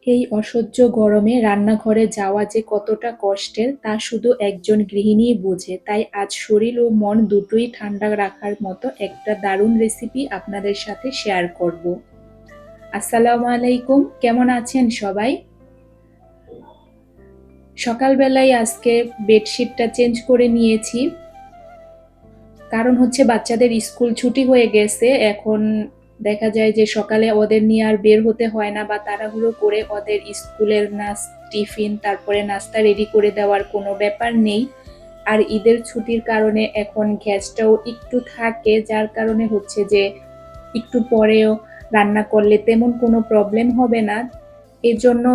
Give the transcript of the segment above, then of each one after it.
এই অসহ্য গরমে রান্নাঘরে যাওয়া যে কতটা কষ্টের তা শুধু একজন গৃহিণীই বোঝে। তাই আজ শরীর ও মন দুটোই ঠান্ডা রাখার মতো একটা দারুণ রেসিপি আপনাদের সাথে শেয়ার করব। আসসালামু আলাইকুম, কেমন আছেন সবাই? সকালবেলায় আজকে বেডশিটটা চেঞ্জ করে নিয়েছি। কারণ হচ্ছে বাচ্চাদের স্কুল ছুটি হয়ে গেছে। এখন দেখা যায় যে সকালে ওদের নিয়ে আর বের হতে হয় না বা তাড়াহুড়ো করে ওদের স্কুলের টিফিন তারপরে নাস্তা রেডি করে দেওয়ার কোনো ব্যাপার নেই। আর ঈদের ছুটির কারণে এখন গ্যাসটাও একটু থাকে, যার কারণে হচ্ছে যে একটু পরেও রান্না করলে তেমন কোনো প্রবলেম হবে না। এজন্য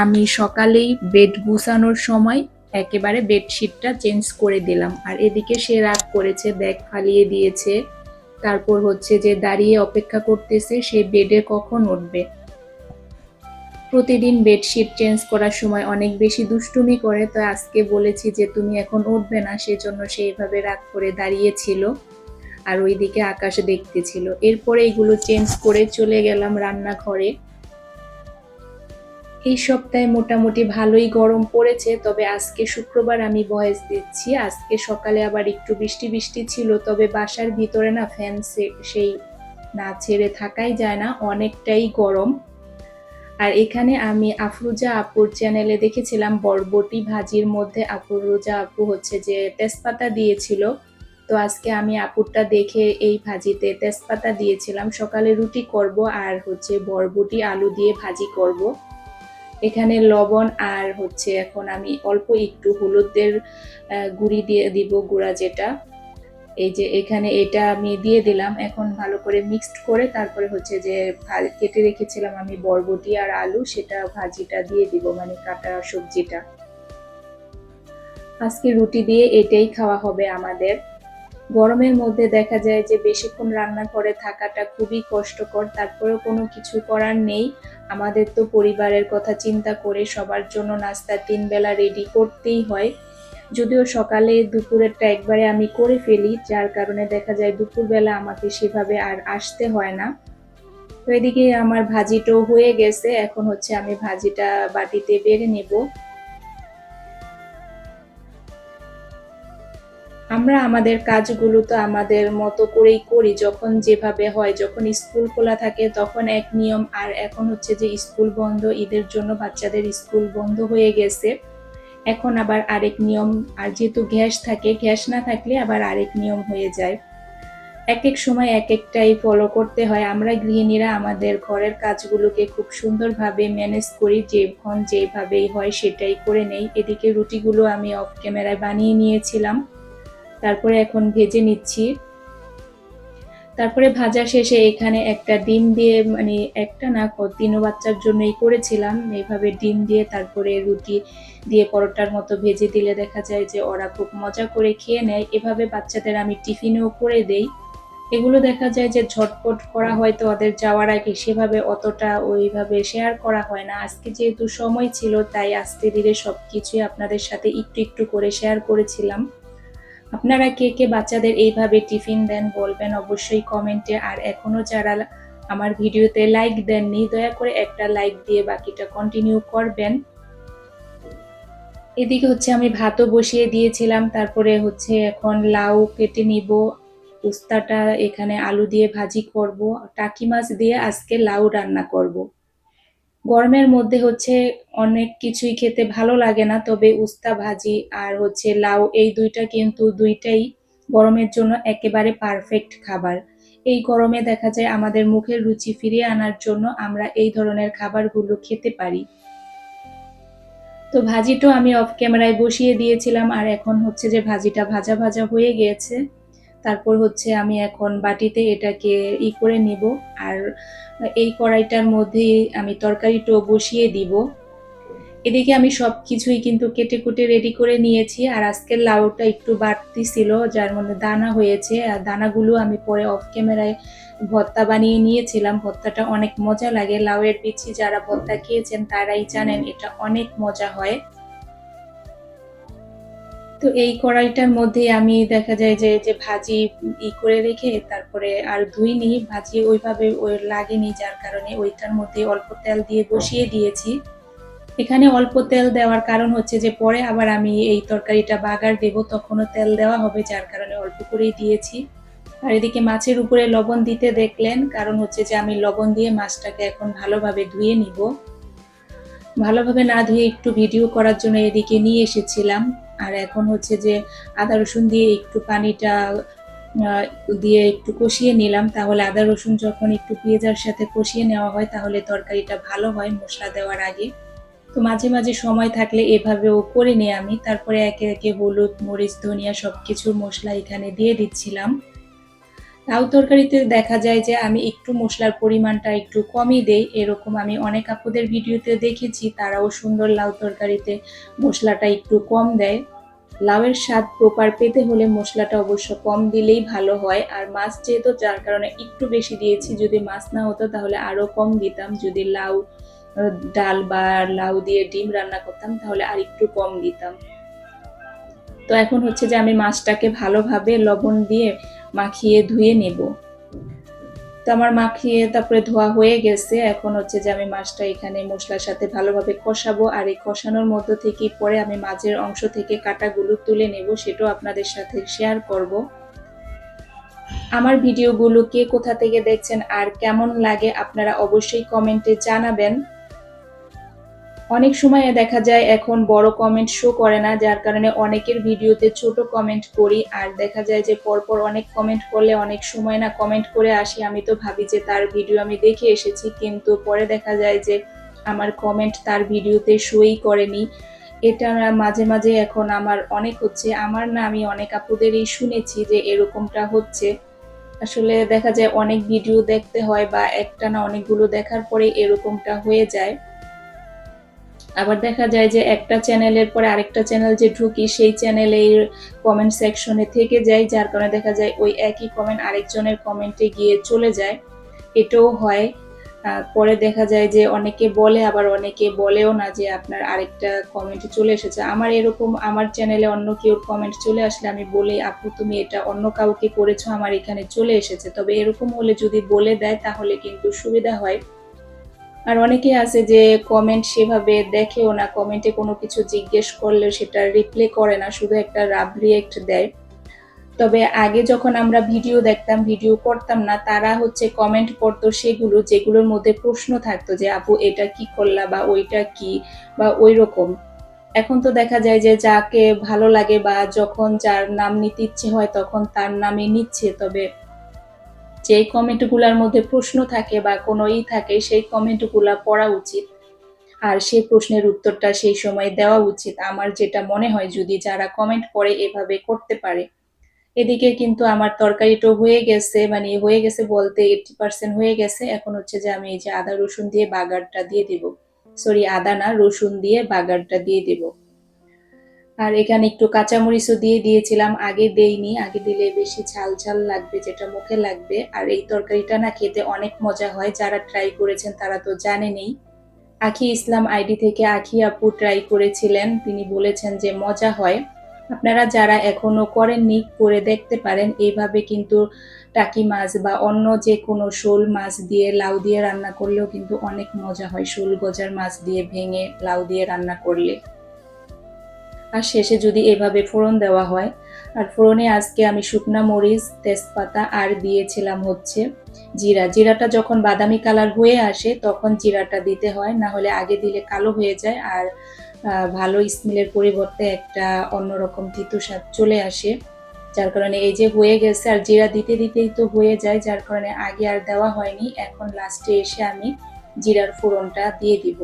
আমি সকালেই বেড গুছানোর সময় একেবারে বেডশিটটা চেঞ্জ করে দিলাম। আর এদিকে সে রাগ করেছে, ব্যাগ ফালিয়ে দিয়েছে। তারপর হচ্ছে যে দাঁড়িয়ে অপেক্ষা করতেছে সে বেডে কখন উঠবে। প্রতিদিন বেডশিট চেঞ্জ করার সময় অনেক বেশি দুষ্টুমি করে, তো আজকে বলেছি যে তুমি এখন উঠবে না, সেজন্য সে এইভাবে রাগ করে দাঁড়িয়েছিল আর ওইদিকে আকাশ দেখতেছিল। এরপরে এগুলো চেঞ্জ করে চলে গেলাম রান্নাঘরে। এই সপ্তাহে মোটামুটি ভালোই গরম পড়েছে, তবে আজকে শুক্রবার আমি ভয়েস দিচ্ছি। আজকে সকালে আবার একটু বৃষ্টি বৃষ্টি ছিল, তবে বাসার ভিতরে না ফ্যান সেই না ছেড়ে থাকাই যায় না, অনেকটাই গরম। আর এখানে আমি আফরোজা আপুর চ্যানেলে দেখেছিলাম বরবটি ভাজির মধ্যে আফরোজা আপু হচ্ছে যে তেজপাতা দিয়েছিল। তো আজকে আমি আপুরটা দেখে এই ভাজিতে তেজপাতা দিয়েছিলাম। সকালে রুটি করব আর হচ্ছে বরবটি আলু দিয়ে ভাজি করব। এখানে লবণ আর হচ্ছে এখন আমি অল্প একটু হলুদের গুঁড়ি দিয়ে দিব, গুঁড়া যেটা। এই যে এখানে এটা আমি দিয়ে দিলাম। এখন ভালো করে মিক্সড করে তারপরে হচ্ছে যে কেটে রেখেছিলাম আমি বরবটি আর আলু, সেটা ভাজিটা দিয়ে দিব, মানে কাটা সবজিটা। আজকে রুটি দিয়ে এটাই খাওয়া হবে আমাদের। গরমের মধ্যে দেখা যায় যে বেশিক্ষণ রান্নাঘরে থাকাটা খুবই কষ্টকর, তারপরেও কোনো কিছু করার নেই। আমাদের তো পরিবারের কথা চিন্তা করে সবার জন্য নাস্তা 3 বেলা রেডি করতেই হয়। যদিও সকালে দুপুরেরটা একবারে আমি করে ফেলি, যার কারণে দেখা যায় দুপুরবেলা আমাকে সেভাবে আর আসতে হয় না। তো এদিকে আমার ভাজিটাও হয়ে গেছে, এখন হচ্ছে আমি ভাজিটা বাটিতে বেড়ে নেব। আমরা আমাদের কাজগুলো তো আমাদের মতো করেই করি, যখন যেভাবে হয়। যখন স্কুল খোলা থাকে তখন এক নিয়ম, আর এখন হচ্ছে যে স্কুল বন্ধ, ঈদের জন্য বাচ্চাদের স্কুল বন্ধ হয়ে গেছে, এখন আবার আরেক নিয়ম। আর যেহেতু গ্যাস থাকে, গ্যাস না থাকলে আবার আরেক নিয়ম হয়ে যায়। এক এক সময় এক একটাই ফলো করতে হয়। আমরা গৃহিণীরা আমাদের ঘরের কাজগুলোকে খুব সুন্দরভাবে ম্যানেজ করি, যখন যেভাবেই হয় সেটাই করে নেই। এদিকে রুটিগুলো আমি অফ ক্যামেরায় বানিয়ে নিয়েছিলাম, তারপরে এখন ভেজে নিচ্ছি। তারপরে ভাজা শেষে এখানে একটা ডিম দিয়ে, মানে একটা না, তিনও বাচ্চার জন্যই করেছিলাম এইভাবে ডিম দিয়ে তারপরে রুটি দিয়ে পরোটার মতো ভেজে দিলে দেখা যায় যে ওরা খুব মজা করে খেয়ে নেয়। এভাবে বাচ্চাদের আমি টিফিনেও করে দেই। এগুলো দেখা যায় যে ঝটপট করা হয়, তো ওদের যাওয়ার আগে সেভাবে অতটা ওইভাবে শেয়ার করা হয় না। আজকে যেহেতু সময় ছিল তাই আস্তে ধীরে সবকিছুই আপনাদের সাথে একটু একটু করে শেয়ার করেছিলাম। আপনারা কে কে বাচ্চাদের এইভাবে টিফিন দেন বলবেন অবশ্যই কমেন্টে। আর এখনো যারা আমার ভিডিওতে লাইক দেননি, দয়া করে একটা লাইক দিয়ে বাকিটা কন্টিনিউ করবেন। এদিকে হচ্ছে আমি ভাতও বসিয়ে দিয়েছিলাম, তারপরে হচ্ছে এখন লাউ কেটে নিব। উস্তাটা এখানে আলু দিয়ে ভাজি করব, টাকি মাছ দিয়ে আজকে লাউ রান্না করব। গরমের মধ্যে হচ্ছে অনেক কিছুই খেতে ভালো লাগে না, তবে উস্তা ভাজি আর হচ্ছে লাউ, এই দুইটা কিন্তু দুইটাই গরমের জন্য একেবারে পারফেক্ট খাবার। এই গরমে দেখা যায় আমাদের মুখের রুচি ফিরিয়ে আনার জন্য আমরা এই ধরনের খাবারগুলো খেতে পারি। তো ভাজিটাও আমি অফ ক্যামেরায় বসিয়ে দিয়েছিলাম, আর এখন হচ্ছে যে ভাজিটা ভাজা ভাজা হয়ে গিয়েছে। তারপর হচ্ছে আমি এখন বাটিতে এটাকে করে নিব। আর এই কড়াইটার মধ্যেই আমি তরকারিটাও বসিয়ে দিব। এদিকে আমি সবকিছুই কিন্তু কেটে কুটে রেডি করে নিয়েছি। আর আজকের লাউটা একটু বাড়তি ছিল, যার মধ্যে দানা হয়েছে, আর দানাগুলো আমি পরে অফ ক্যামেরায় ভর্তা বানিয়ে নিয়েছিলাম। ভর্তাটা অনেক মজা লাগে, লাউয়ের বিচি যারা ভর্তা খেয়েছেন তারাই জানেন এটা অনেক মজা হয়। তো এই কড়াইটার মধ্যে আমি দেখা যায় যে যে ভাজি করে রেখে তারপরে আর ধুইনি, ভাজি ওইভাবে ওই লাগেনি, যার কারণে ওইটার মধ্যে অল্প তেল দিয়ে বসিয়ে দিয়েছি। এখানে অল্প তেল দেওয়ার কারণ হচ্ছে যে পরে আবার আমি এই তরকারিটা বাগার দেব, তখনও তেল দেওয়া হবে, যার কারণে অল্প করেই দিয়েছি। আর এদিকে মাছের উপরে লবণ দিতে দেখলেন, কারণ হচ্ছে যে আমি লবণ দিয়ে মাছটাকে এখন ভালোভাবে ধুয়ে নিব। ভালোভাবে না ধুয়ে একটু ভিডিও করার জন্য এদিকে নিয়ে এসেছিলাম। আর এখন হচ্ছে যে আদা রসুন দিয়ে একটু পানিটা দিয়ে একটু কষিয়ে নিলাম, তাহলে আদা রসুন যখন একটু পেঁয়াজের সাথে কষিয়ে নেওয়া হয় তাহলে তরকারিটা ভালো হয় মশলা দেওয়ার আগে। তো মাঝে মাঝে সময় থাকলে এভাবেও করে নিই আমি। তারপরে একে একে হলুদ, মরিচ, ধনিয়া সবকিছুর মশলা এখানে দিয়ে দিচ্ছিলাম। লাউ তরকারিতে দেখা যায় যে আমি একটু মশলার পরিমাণটা একটু কমই দেই, এরকম আমি অনেক আপুদের ভিডিওতে দেখেছি, তারাও সুন্দর লাউ তরকারিতে মশলাটা একটু কম দেয়। লাউয়ের স্বাদ প্রপার পেতে হলে মশলাটা অবশ্য কম দিলেই ভালো হয়। আর মাছ যেহেতু, যার কারণে একটু বেশি দিয়েছি, যদি মাছ না হতো তাহলে আরও কম দিতাম। যদি লাউ ডাল বা লাউ দিয়ে ডিম রান্না করতাম তাহলে আর একটু কম দিতাম। তো এখন হচ্ছে যে আমি মাছটাকে ভালোভাবে লবণ দিয়ে মাখিয়ে ধুয়ে নেব। তো আমার মাখিয়ে তারপরে ধোয়া হয়ে গেছে। এখন হচ্ছে যে আমি মাছটা এখানে মশলার সাথে ভালোভাবে কষাবো, আর এই কষানোর মধ্য থেকেই পরে আমি মাছের অংশ থেকে কাটাগুলো তুলে নেব, সেটাও আপনাদের সাথে শেয়ার করব। আমার ভিডিওগুলো কে কোথা থেকে দেখছেন আর কেমন লাগে আপনারা অবশ্যই কমেন্টে জানাবেন। অনেক সময় দেখা যায় এখন বড় কমেন্ট শো করে না, যার কারণে অনেকের ভিডিওতে ছোট কমেন্ট করি, আর দেখা যায় যে পরপর অনেক কমেন্ট করলে অনেক সময় না কমেন্ট করে আসি, আমি তো ভাবি যে তার ভিডিও আমি দেখে এসেছি, কিন্তু পরে দেখা যায় যে আমার কমেন্ট তার ভিডিওতে শোই করেনি। এটা মাঝে মাঝে এখন আমার অনেক হচ্ছে, আমার না, আমি অনেক আপুদেরই শুনেছি যে এরকমটা হচ্ছে। আসলে দেখা যায় অনেক ভিডিও দেখতে হয় বা একটা না অনেকগুলো দেখার পরে এরকমটা হয়ে যায়। আবার দেখা যায় যে একটা চ্যানেলের পরে আরেকটা চ্যানেল যে ঢুকি, সেই চ্যানেলের কমেন্ট সেকশনে থেকে যায়, যার কারণে দেখা যায় ওই একই কমেন্ট আরেকজনের কমেন্টে গিয়ে চলে যায়। এটাও হয়। পরে দেখা যায় যে অনেকে বলে, আবার অনেকে বলেও না যে আপনার আরেকটা কমেন্ট চলে এসেছে। আমার এরকম আমার চ্যানেলে অন্য কেউ কমেন্ট চলে আসলে আমি বলি, আপু তুমি এটা অন্য কাউকে করেছো, আমার এখানে চলে এসেছে। তবে এরকম হলে যদি বলে দেয় তাহলে কিন্তু সুবিধা হয়। আর অনেকে আছে যে কমেন্ট সেভাবে দেখেও না, কমেন্টে কোনো কিছু জিজ্ঞেস করলে সেটা রিপ্লাই করে না, শুধু একটা রাব রিয়েক্ট দেয়। তবে আগে যখন আমরা ভিডিও দেখতাম, ভিডিও করতাম না, তারা হচ্ছে কমেন্ট করতো সেগুলো যেগুলোর মধ্যে প্রশ্ন থাকতো যে আপু এটা কি করলা বা ওইটা কি বা ওই রকম। এখন তো দেখা যায় যে যাকে ভালো লাগে বা যখন যার নাম নিতে ইচ্ছে হয় তখন তার নামে নিচ্ছে। তবে যে কমেন্টগুলোর মধ্যে প্রশ্ন থাকে বা কোনো থাকে, সেই কমেন্টগুলা পড়া উচিত। আর সেই প্রশ্নের উত্তরটা সেই সময় দেওয়া উচিত। আমার যেটা মনে হয়, যদি যারা কমেন্ট করে এভাবে করতে পারে। এদিকে কিন্তু আমার তরকারিটা হয়ে গেছে, মানে হয়ে গেছে বলতে 80% হয়ে গেছে। এখন হচ্ছে যে আমি এই যে আদা রসুন দিয়ে বাগারটা দিয়ে দিব। সরি, আদা না, রসুন দিয়ে বাগারটা দিয়ে দিব। আর এখানে একটু কাঁচামরিচও দিয়ে দিয়েছিলাম, আগে দেইনি, আগে দিলে বেশি ঝাল ঝাল লাগবে, যেটা মুখে লাগবে। আর এই তরকারিটা না খেতে অনেক মজা হয়, যারা ট্রাই করেছেন তারা তো জানেনই। আখি ইসলাম আইডি থেকে আখি আপু ট্রাই করেছিলেন, তিনি বলেছেন যে মজা হয়। আপনারা যারা এখনো করেননি করে দেখতে পারেন। এইভাবে কিন্তু টাকি মাছ বা অন্য যে কোনো শোল মাছ দিয়ে লাউ দিয়ে রান্না করলেও কিন্তু অনেক মজা হয়, শোল গজার মাছ দিয়ে ভেঙে লাউ দিয়ে রান্না করলে। আর শেষে যদি এভাবে ফোড়ন দেওয়া হয়। আর ফোড়নে আজকে আমি শুকনা মরিচ, তেজপাতা আর দিয়েছিলাম হচ্ছে জিরা। জিরাটা যখন বাদামি কালার হয়ে আসে তখন জিরাটা দিতে হয়, না হলে আগে দিলে কালো হয়ে যায় আর ভালো স্মেলের পরিবর্তে একটা অন্যরকম তিতো স্বাদ চলে আসে। যার কারণে এই যে হয়ে গেছে, আর জিরা দিতে দিতেই তো হয়ে যায়, যার কারণে আগে আর দেওয়া হয়নি। এখন লাস্টে এসে আমি জিরার ফোড়নটা দিয়ে দিব।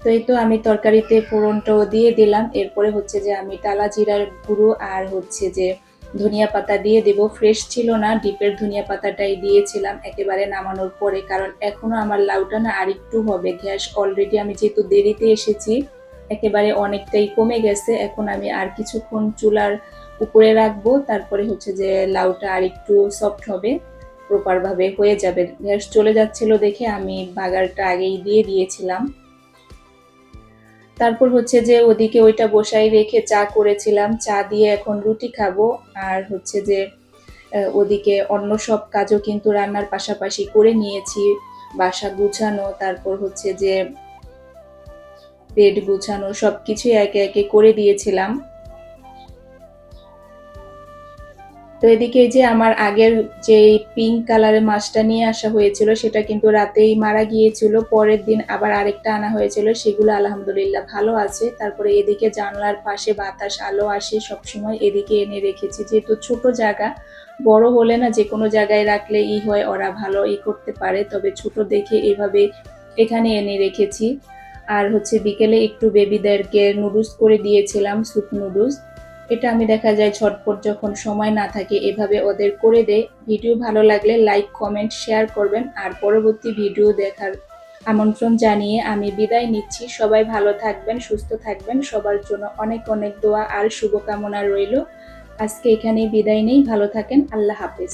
তো এই তো আমি তরকারিতে ফোড়নটাও দিয়ে দিলাম। এরপরে হচ্ছে যে আমি টালা জিরার গুঁড়ো আর হচ্ছে যে ধনিয়া পাতা দিয়ে দেব। ফ্রেশ ছিল না, ডিপের ধনিয়া পাতাটাই দিয়েছিলাম একেবারে নামানোর পরে, কারণ এখনো আমার লাউটা না আরেকটু হবে। গ্যাস অলরেডি আমি যেহেতু দেরিতে এসেছি, একেবারে অনেকটাই কমে গেছে। এখন আমি আর কিছুক্ষণ চুলার উপরে রাখবো, তারপরে হচ্ছে যে লাউটা আরেকটু সফট হবে, প্রপার ভাবে হয়ে যাবে। গ্যাস চলে যাচ্ছিল দেখে আমি বাগারটা আগেই দিয়ে দিয়েছিলাম। তারপর হচ্ছে যে ওদিকে ওইটা বসাই রেখে চা করেছিলাম, চা দিয়ে এখন রুটি খাবো। আর হচ্ছে যে ওদিকে অন্য সব কাজও কিন্তু রান্নার পাশাপাশি করে নিয়েছি, বাসা গুছানো, তারপর হচ্ছে যে বেড গুছানো সবকিছুই একে একে করে দিয়েছিলাম। তো এদিকে এই যে আমার আগের যে পিঙ্ক কালারের মাছটা নিয়ে আসা হয়েছিল সেটা কিন্তু রাতেই মারা গিয়েছিল। পরের দিন আবার আরেকটা আনা হয়েছিল, সেগুলো আলহামদুলিল্লাহ ভালো আছে। তারপরে এদিকে জানলার পাশে বাতাস আলো আসে সবসময়, এদিকে এনে রেখেছি। যেহেতু ছোট জায়গা, বড় হলে না যে কোনো জায়গায় রাখলে হয় ওরা ভালো করতে পারে, তবে ছোট দেখে এভাবে এখানে এনে রেখেছি। আর হচ্ছে বিকেলে একটু বেবিদেরকে নুডলস করে দিয়েছিলাম, স্যুপ নুডলস। এটা আমি দেখা যায় ঝটপট যখন সময় না থাকে এভাবে ওদের করে দেই। ভিডিও ভালো লাগলে লাইক কমেন্ট শেয়ার করবেন, আর পরবর্তী ভিডিও দেখার আমন্ত্রণ জানিয়ে আমি বিদায় নিচ্ছি। সবাই ভালো থাকবেন, সুস্থ থাকবেন, সবার জন্য অনেক অনেক দোয়া আর শুভকামনা রইল। আজকে এখানেই বিদায় নেই, ভালো থাকেন, আল্লাহ হাফেজ।